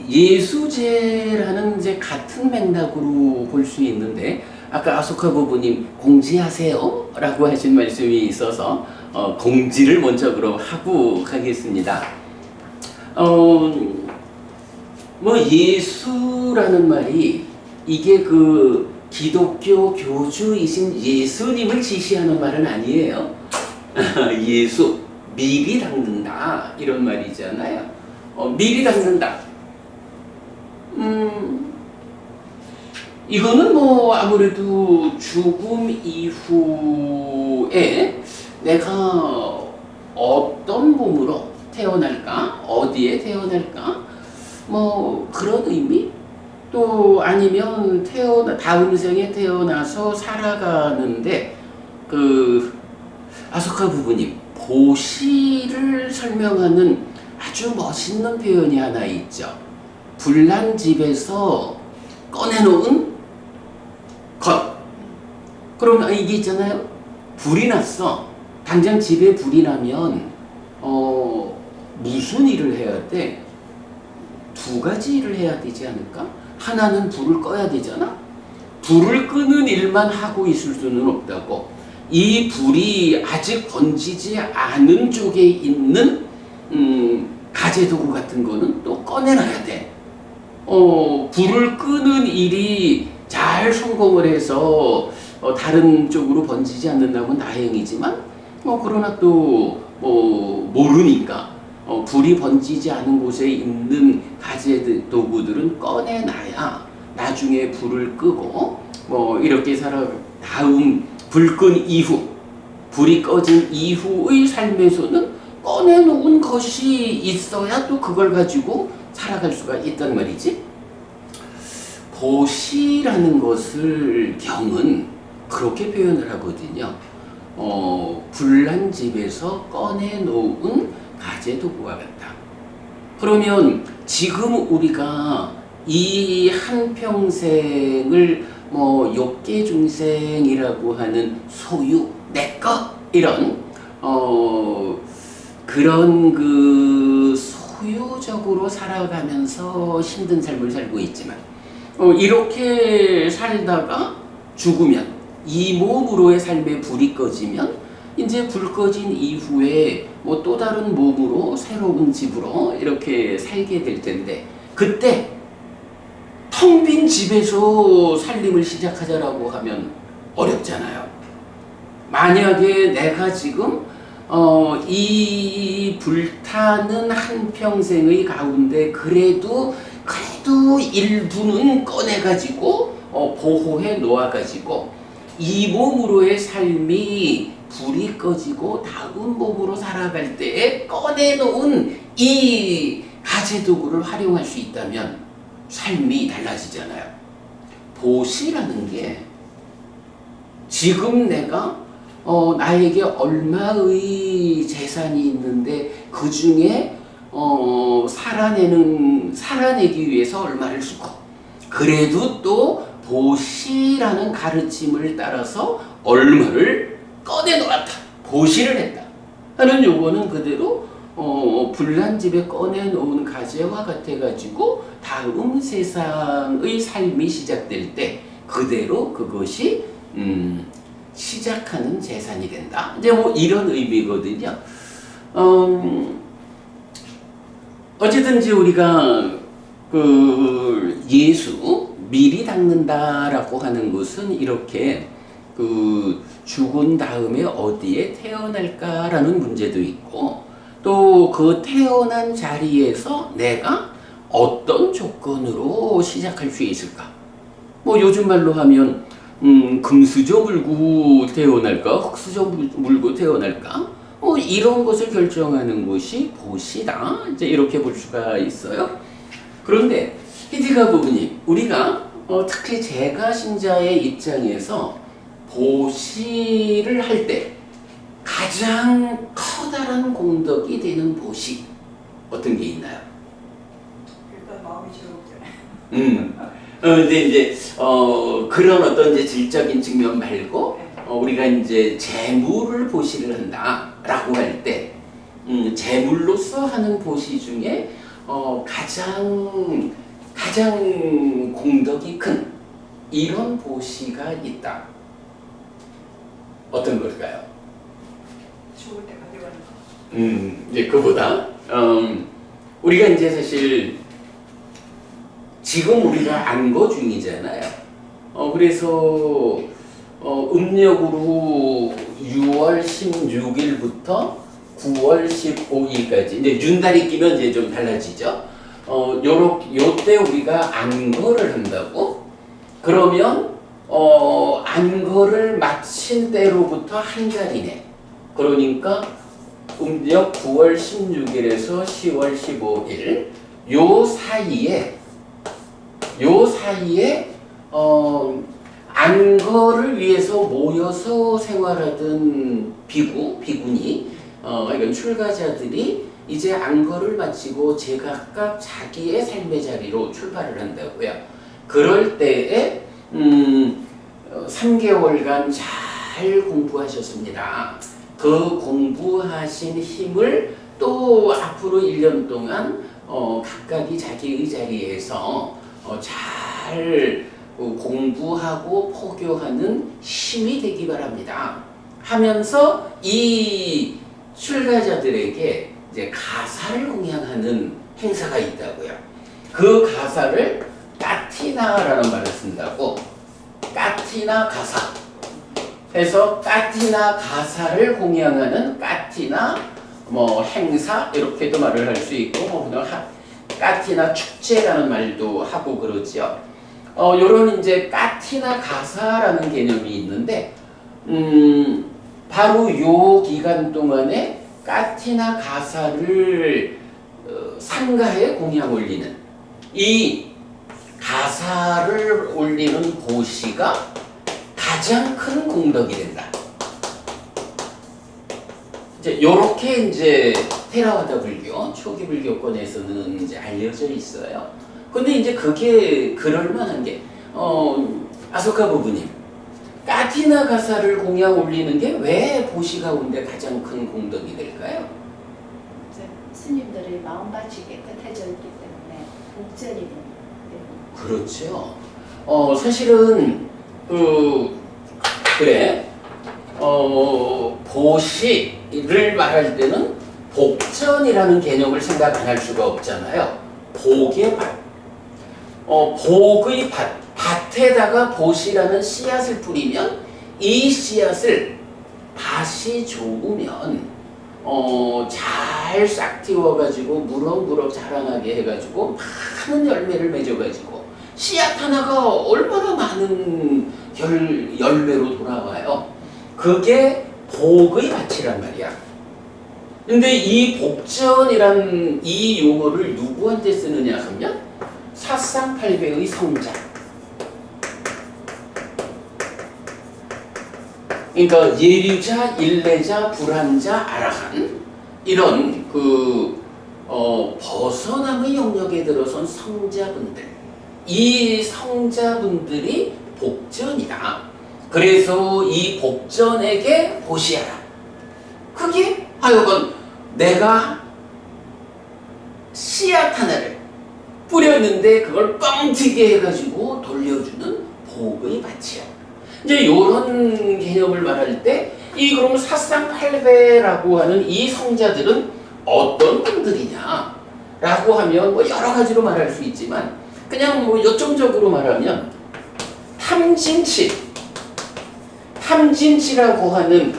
예수제라는 이제 같은 맥락으로 볼 수 있는데, 아까 아소카 부부님 공지하세요 라고 하신 말씀이 있어서 공지를 먼저 그럼 하고 가겠습니다. 뭐 예수라는 말이 이게 그 기독교 교주이신 예수님을 지시하는 말은 아니에요. 예수, 미리 닦는다 이런 말이잖아요. 미리 닦는다. 이거는 뭐 아무래도 죽음 이후에 내가 어떤 몸으로 태어날까, 어디에 태어날까, 뭐 그런 의미? 또 아니면 다음 생에 태어나서 살아가는데 그 아소카 부부님 보시를 설명하는 아주 멋있는 표현이 하나 있죠. 불난 집에서 꺼내놓은 것. 그럼 이게 있잖아요. 불이 났어. 당장 집에 불이 나면 무슨 일을 해야 돼? 두 가지 일을 해야 되지 않을까? 하나는 불을 꺼야 되잖아. 불을 끄는 일만 하고 있을 수는 없다고. 이 불이 아직 번지지 않은 쪽에 있는 가재도구 같은 거는 또 꺼내놔야 돼. 불을 끄는 일이 잘 성공을 해서 다른 쪽으로 번지지 않는다면 다행이지만 그러나 또 모르니까 불이 번지지 않은 곳에 있는 가재도구들은 꺼내놔야 나중에 불을 끄고 이렇게 다음 불 끈 이후, 불이 꺼진 이후의 삶에서는 꺼내놓은 것이 있어야 또 그걸 가지고 살아갈 수가 있단 말이지. 보시라는 것을 경은 그렇게 표현을 하거든요. 불난 집에서 꺼내놓은 가재도구와 같다. 그러면 지금 우리가 이 한평생을 욕계중생이라고 하는 소유, 내꺼 이런 그런 그 소유적으로 살아가면서 힘든 삶을 살고 있지만 이렇게 살다가 죽으면 이 몸으로의 삶에 불이 꺼지면 이제 불 꺼진 이후에 또 다른 몸으로 새로운 집으로 이렇게 살게 될 텐데 그때 텅 빈 집에서 살림을 시작하자라고 하면 어렵잖아요. 만약에 내가 지금 이 불타는 한평생의 가운데 그래도 일부는 꺼내가지고 보호해 놓아가지고 이 몸으로의 삶이 불이 꺼지고 다음 몸으로 살아갈 때에 꺼내놓은 이 가재도구를 활용할 수 있다면 삶이 달라지잖아요. 보시라는 게 지금 내가 나에게 얼마의 재산이 있는데 그 중에 살아내기 위해서 얼마를 쓰고 그래도 또 보시라는 가르침을 따라서 얼마를 꺼내놓았다. 보시를 했다. 하는 요거는 그대로 불난 집에 꺼내놓은 가재와 같아가지고 다음 세상의 삶이 시작될 때 그대로 그것이 시작하는 재산이 된다. 이제 이런 의미거든요. 어쨌든지 우리가 그 예수 미리 닦는다라고 하는 것은 이렇게 그 죽은 다음에 어디에 태어날까라는 문제도 있고 또 그 태어난 자리에서 내가 어떤 조건으로 시작할 수 있을까? 요즘 말로 하면 금수저 물고 태어날까? 흙수저 물고 태어날까? 이런 것을 결정하는 것이 보시다. 이제 이렇게 볼 수가 있어요. 그런데 히디가 부부님, 우리가 특히 제가 신자의 입장에서 보시를 할 때 가장 커다란 공덕이 되는 보시 어떤 게 있나요? 일단 마음이 즐겁잖아요. 근데 이제 그런 어떤 이제 질적인 측면 말고 우리가 이제 재물을 보시를 한다라고 할 때 재물로서 하는 보시 중에 가장 공덕이 큰 이런 보시가 있다. 어떤 걸까요? 죽을 때 가져가는 거. 이제 그보다 우리가 이제 사실 지금 우리가 안거 중이잖아요. 그래서 음력으로 6월 16일부터 9월 15일까지 이제 윤달이 끼면 이제 좀 달라지죠. 요때 우리가 안거를 한다고. 그러면 안거를 마친 때로부터 한 달 이내. 그러니까 음력 9월 16일에서 10월 15일 요 사이에 안거를 위해서 모여서 생활하던 비군이 이건 출가자들이 이제 안거를 마치고 제각각 자기의 삶의 자리로 출발을 한다고요. 그럴 때에 3개월간 잘 공부하셨습니다. 그 공부하신 힘을 또 앞으로 1년 동안 각각이 자기의 자리에서 잘 공부하고 포교하는 힘이 되기 바랍니다. 하면서 이 출가자들에게 이제 가사를 공양하는 행사가 있다고요. 그 가사를 까티나라는 말을 쓴다고. 까티나 가사 해서 까티나 가사를 공양하는 까티나 행사 이렇게도 말을 할 수 있고 그냥 까티나 축제라는 말도 하고 그러죠. 요런 이제 까티나 가사라는 개념이 있는데 바로 요 기간 동안에 까티나 가사를 상가에 공양 올리는 이 가사를 올리는 보시가 가장 큰 공덕이 된다. 이제 요렇게 이제 테라와다 불교, 초기 불교권에서는 이제 알려져 있어요. 근데 이제 그게 그럴 만한 게 아소카 부부님, 까티나 가사를 공양 올리는 게 왜 보시 가운데 가장 큰 공덕이 될까요? 스님들의 마음밭이 깨끗해져 있기 때문에 복전이 됩니다. 그렇죠. 사실은 그래. 보시를 말할 때는 복전이라는 개념을 생각 안 할 수가 없잖아요. 복의 밭. 복의 밭에다가 보시라는 씨앗을 뿌리면 이 씨앗을 밭이 좋으면 잘 싹 틔워가지고 무럭무럭 자라나게 해가지고 많은 열매를 맺어가지고 씨앗 하나가 얼마나 많은 열매로 돌아와요. 그게 복의 밭이란 말이야. 근데 이 복전이란 이 용어를 누구한테 쓰느냐 하면 사상팔배의 성자. 그러니까 예류자, 일레자, 불한자, 아라한 이런 벗어남의 영역에 들어선 성자분들, 이 성자분들이 복전이다. 그래서 이 복전에게 보시하라. 그게 하여간 내가 씨앗 하나를 뿌렸는데 그걸 뻥튀기 해가지고 돌려주는 복의 밭이야. 이제 요런 개념을 말할 때 이 그럼 사상팔배라고 하는 이 성자들은 어떤 분들이냐 라고 하면 여러 가지로 말할 수 있지만 그냥 요점적으로 말하면 탐진치라고 하는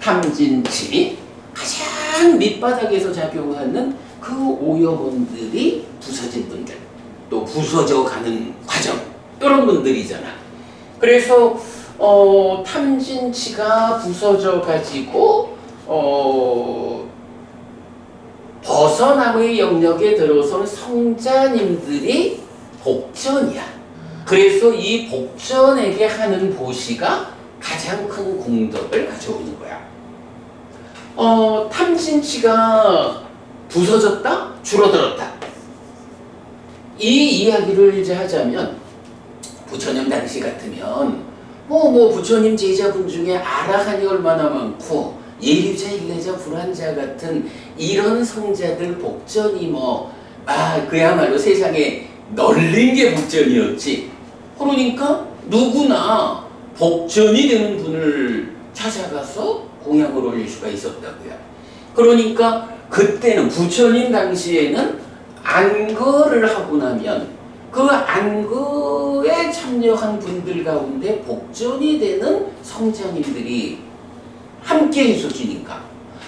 탐진치 가장 밑바닥에서 작용하는 그 오염원들이 부서진 분들, 또 부서져 가는 과정 이런 분들이잖아. 그래서 탐진치가 부서져 가지고 벗어남의 영역에 들어선 성자님들이 복전이야. 그래서 이 복전에게 하는 보시가 가장 큰 공덕을 가져오는 거야. 탐진치가 부서졌다? 줄어들었다. 이 이야기를 이제 하자면 부처님 당시 같으면 부처님 제자분 중에 아라한이 얼마나 많고 예류자, 일레자, 불한자 같은 이런 성자들 복전이 그야말로 세상에 널린 게 복전이었지. 그러니까 누구나 복전이 되는 분을 찾아가서 공양을 올릴 수가 있었다고요. 그러니까 그때는 부처님 당시에는 안거를 하고 나면 그 안거에 참여한 분들 가운데 복전이 되는 성장님들이 함께 있어지니까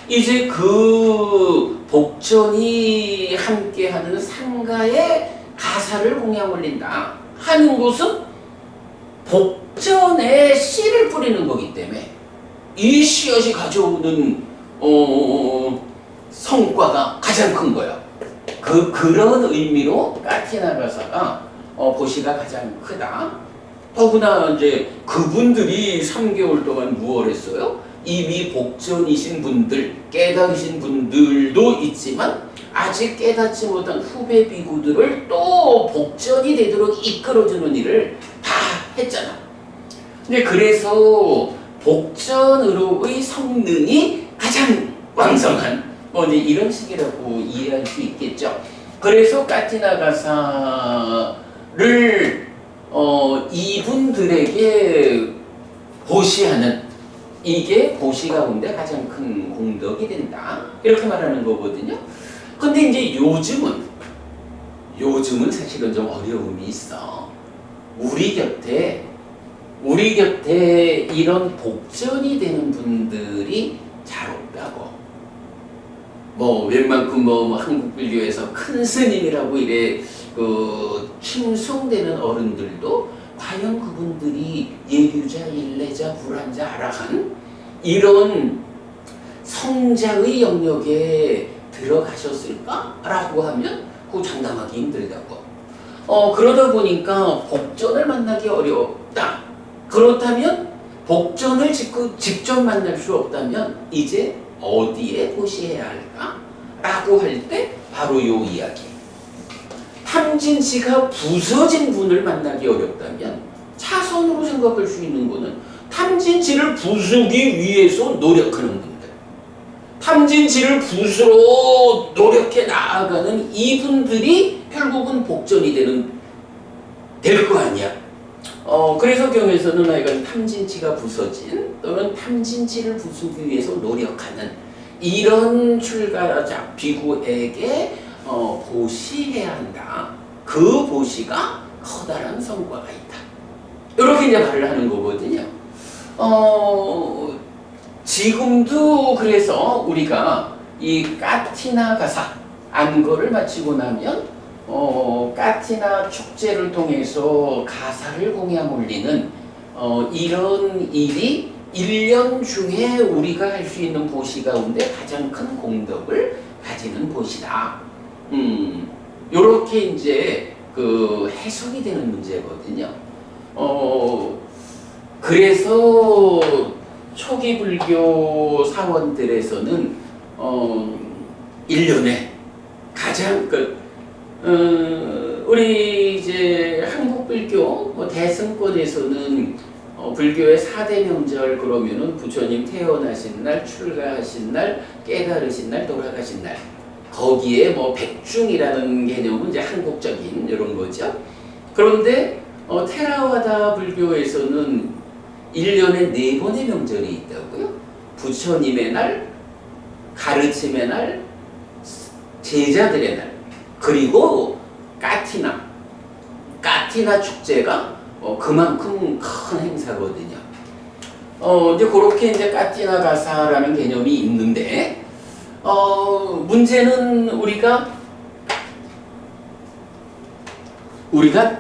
이제 그 복전이 함께하는 상가에 가사를 공양 올린다 하는 것은 복전에 씨를 뿌리는 거기 때문에 이 씨앗이 가져오는 성과가 가장 큰 거야. 그런 의미로 까티나 가사가 보시가 가장 크다. 더구나 이제 그분들이 3개월 동안 무엇을 했어요? 이미 복전이신 분들, 깨달으신 분들도 있지만 아직 깨닫지 못한 후배 비구들을 또 복전이 되도록 이끌어주는 일을 다 했잖아. 근데 그래서 복전으로의 성능이 가장 왕성한 이제 이런 식이라고 이해할 수 있겠죠. 그래서 까티나 가사를 이분들에게 보시하는 이게 보시 가운데 가장 큰 공덕이 된다 이렇게 말하는 거거든요. 근데 이제 요즘은 사실은 좀 어려움이 있어. 우리 곁에 이런 복전이 되는 분들이 잘 없다고. 웬만큼 한국 불교에서 큰 스님이라고 이래 칭송되는 어른들도 과연 그분들이 예류자, 일례자, 불환자, 아라한 이런 성자의 영역에 들어가셨을까라고 하면 그거 장담하기 힘들다고. 그러다 보니까 복전을 만나기 어렵다. 그렇다면 복전을 직접 만날 수 없다면 이제 어디에 보시해야 할까? 라고 할 때 바로 요 이야기. 탐진치가 부서진 분을 만나기 어렵다면 차선으로 생각할 수 있는 거는 탐진치를 부수기 위해서 노력하는 분들. 탐진치를 부수러 노력해 나아가는 이분들이 결국은 복전이 될 거 아니야. 그래서 경에서는 하여간 탐진치가 부서진 또는 탐진치를 부수기 위해서 노력하는 이런 출가자 비구에게 보시해야 한다. 그 보시가 커다란 성과가 있다. 이렇게 이제 말을 하는 거거든요. 지금도 그래서 우리가 이 까티나 가사 안거를 마치고 나면 까티나 축제를 통해서 가사를 공양 올리는 이런 일이 1년 중에 우리가 할 수 있는 보시 가운데 가장 큰 공덕을 가지는 보시다. 요렇게 이제 해석이 되는 문제거든요. 그래서 초기 불교 사원들에서는 1년에 가장 우리 이제 한국 불교 대승권에서는 불교의 4대 명절 그러면은 부처님 태어나신 날, 출가하신 날, 깨달으신 날, 돌아가신 날. 거기에 백중이라는 개념은 이제 한국적인 이런 거죠. 그런데 테라와다 불교에서는 1년에 4번의 명절이 있다고요. 부처님의 날, 가르침의 날, 제자들의 날, 그리고 까티나 축제가 그만큼 큰 행사거든요. 이제 그렇게 이제 까티나 가사라는 개념이 있는데, 문제는 우리가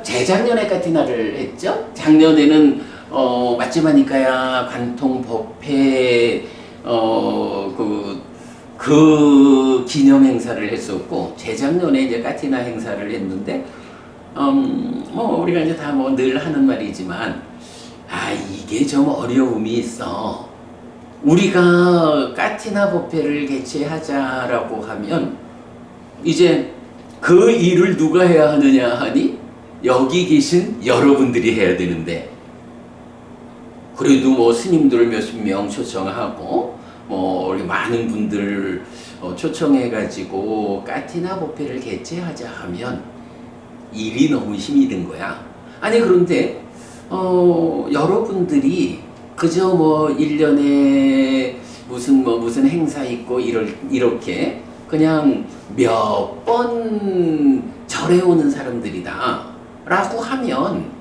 재작년에 까티나를 했죠. 작년에는 마찌마니까야 관통 법회 그 기념 행사를 했었고, 재작년에 이제 까티나 행사를 했는데, 우리가 이제 다 늘 하는 말이지만, 이게 좀 어려움이 있어. 우리가 까티나 법회를 개최하자라고 하면, 이제 그 일을 누가 해야 하느냐 하니, 여기 계신 여러분들이 해야 되는데, 그래도 스님들 몇십 명 초청하고, 우리 많은 분들 초청해가지고 까티나 법회를 개최하자 하면 일이 너무 힘이 든 거야. 아니 그런데 여러분들이 그저 뭐 1년에 무슨 행사 있고 이렇게 그냥 몇 번 절에 오는 사람들이다 라고 하면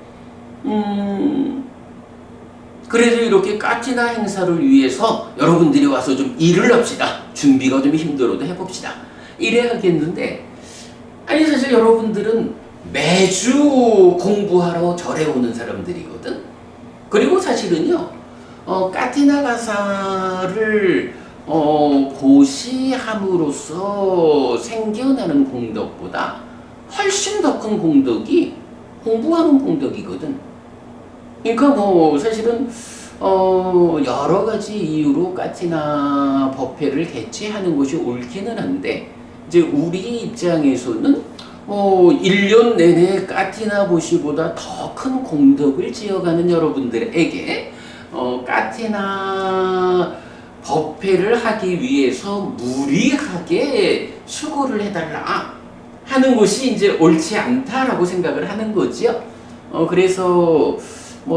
그래도 이렇게 까티나 행사를 위해서 여러분들이 와서 좀 일을 합시다. 준비가 좀 힘들어도 해봅시다. 이래야겠는데 아니 사실 여러분들은 매주 공부하러 절에 오는 사람들이거든. 그리고 사실은요 까티나 가사를 보시함으로써 생겨나는 공덕보다 훨씬 더 큰 공덕이 공부하는 공덕이거든. 그러니까 뭐 사실은 여러 가지 이유로 까티나 법회를 개최하는 것이 옳기는 한데 이제 우리 입장에서는 1년 내내 까티나 보시보다 더 큰 공덕을 지어가는 여러분들에게 까티나 법회를 하기 위해서 무리하게 수고를 해달라 하는 것이 이제 옳지 않다라고 생각을 하는 거지요. 그래서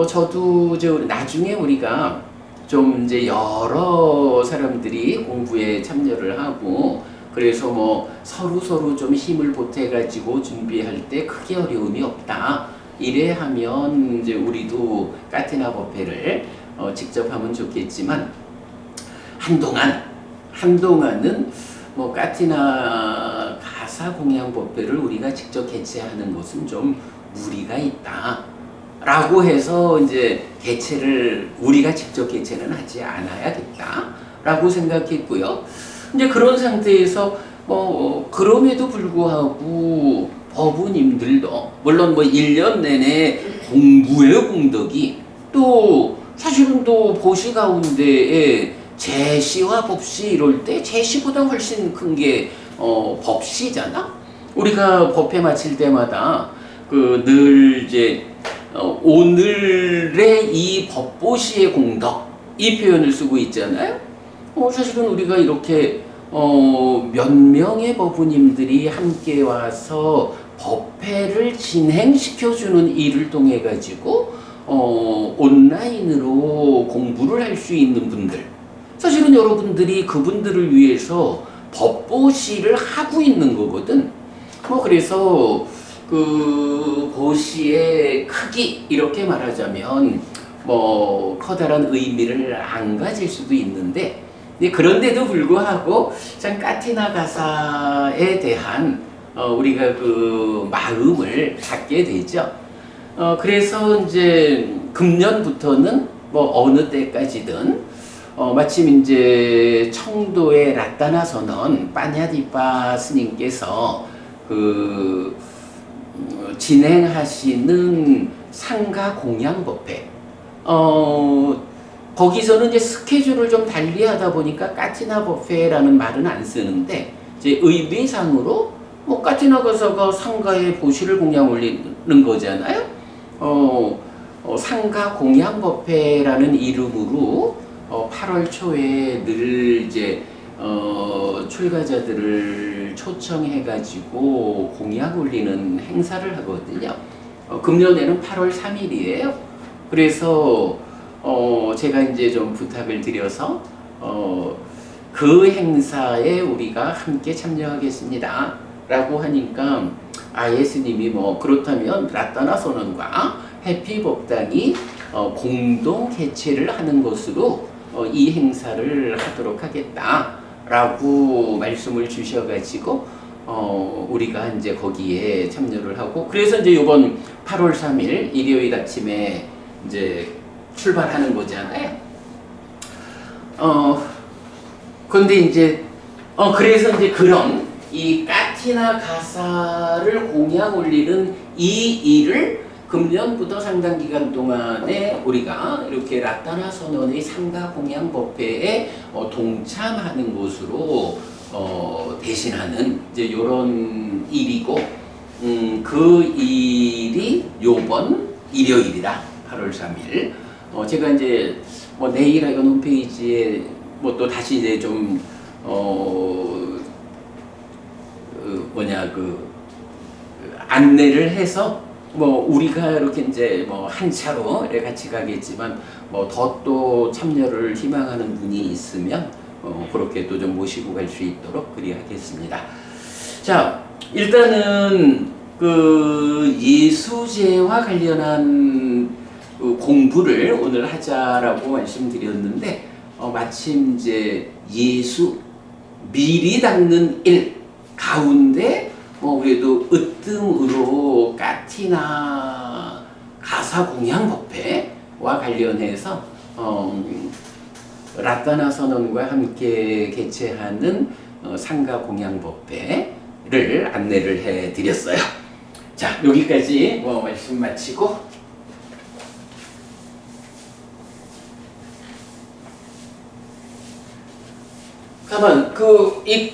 저도 이제 나중에 우리가 좀 이제 여러 사람들이 공부에 참여를 하고 그래서 서로 좀 힘을 보태가지고 준비할 때 크게 어려움이 없다. 이래 하면 이제 우리도 까티나 법회를 직접 하면 좋겠지만 한동안은 까티나 가사 공양 법회를 우리가 직접 개최하는 것은 좀 무리가 있다. 라고 해서 이제 우리가 직접 개최는 하지 않아야겠다. 라고 생각했고요. 이제 그런 상태에서 그럼에도 불구하고 법우님들도 물론 1년 내내 공부의 공덕이 또 사실은 또 보시 가운데에 제시와 법시 이럴 때 제시보다 훨씬 큰 게 법시잖아. 우리가 법회 마칠 때마다 늘 이제 오늘의 이 법보시의 공덕 이 표현을 쓰고 있잖아요. 사실은 우리가 이렇게 몇 명의 법우님들이 함께 와서 법회를 진행시켜주는 일을 통해 가지고 온라인으로 공부를 할 수 있는 분들 사실은 여러분들이 그분들을 위해서 법보시를 하고 있는 거거든. 그래서 그 보시의 크기 이렇게 말하자면 커다란 의미를 안 가질 수도 있는데 그런데도 불구하고 참 까티나 가사에 대한 우리가 그 마음을 갖게 되죠. 그래서 이제 금년부터는 어느 때까지든 마침 이제 청도의 라따나 선원 빠냐디빠 스님께서 진행하시는 상가 공양 법회 거기서는 이제 스케줄을 좀 달리하다 보니까 까티나 법회라는 말은 안 쓰는데 이제 의미상으로 까티나 가사가 상가에 보시를 공양 올리는 거잖아요. 상가 공양 법회라는 이름으로 8월 초에 늘 이제 출가자들을 초청해가지고 공약 올리는 행사를 하거든요. 금년에는 8월 3일이에요. 그래서 제가 이제 좀 부탁을 드려서 그 행사에 우리가 함께 참여하겠습니다. 라고 하니까 예수님이 그렇다면 라따나 선원과 해피법당이 공동 개최를 하는 것으로 이 행사를 하도록 하겠다. 라고 말씀을 주셔가지고 우리가 이제 거기에 참여를 하고 그래서 이제 이번 8월 3일 일요일 아침에 이제 출발하는 거잖아요. 근데 이제 그래서 이제 그런 이 까티나 가사를 공양 올리는 이 일을 금년부터 상당 기간 동안에 우리가 이렇게 라따나 선원의 상가 공양 법회에 동참하는 것으로 대신하는 이제 이런 일이고 그 일이 요번 일요일이다. 8월 3일. 제가 이제 내일 하여간 홈페이지에 뭐 또 다시 이제 좀 안내를 해서 뭐 우리가 이렇게 이제 뭐 한 차로 이렇게 같이 가겠지만 뭐 더 또 참여를 희망하는 분이 있으면 그렇게 또 좀 모시고 갈 수 있도록 그리하겠습니다. 자, 일단은 그 예수제와 관련한 그 공부를 오늘 하자라고 말씀드렸는데 마침 이제 예수 미리 닦는 일 가운데 그래도 으뜸으로 까티나 가사공양법회와 관련해서 라따나 선언과 함께 개최하는 상가공양법회를 안내를 해드렸어요. 자, 여기까지 말씀 마치고 가만 이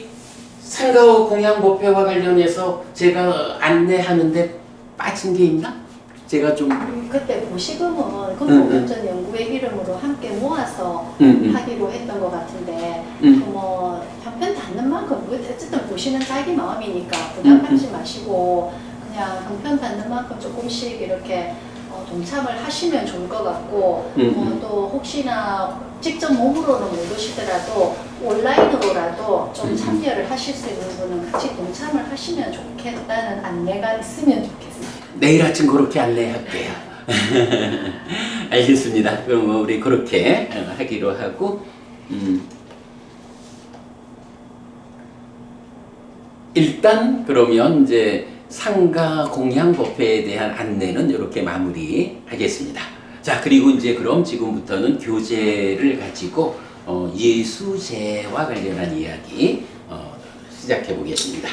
상가공양법회와 관련해서 제가 안내하는데 빠진 게 있나? 제가 좀 그때 보시금은 건강보전 연구회 이름으로 함께 모아서 하기로 했던 것 같은데 뭐 형편 닿는 만큼 어쨌든 보시는 자기 마음이니까 부담 갖지 마시고 그냥 형편 닿는 만큼 조금씩 이렇게 동참을 하시면 좋을 것 같고 또 혹시나 직접 몸으로는 못 오시더라도 온라인으로라도 좀 참여를 하실 수 있는 분은 같이 동참을 하시면 좋겠다는 안내가 있으면 좋겠습니다. 내일 아침 그렇게 안내할게요. 알겠습니다. 그럼 우리 그렇게 하기로 하고 일단 그러면 이제 상가 공양법회에 대한 안내는 이렇게 마무리하겠습니다. 자, 그리고 이제 그럼 지금부터는 교재를 가지고 예수제와 관련한 이야기 시작해 보겠습니다.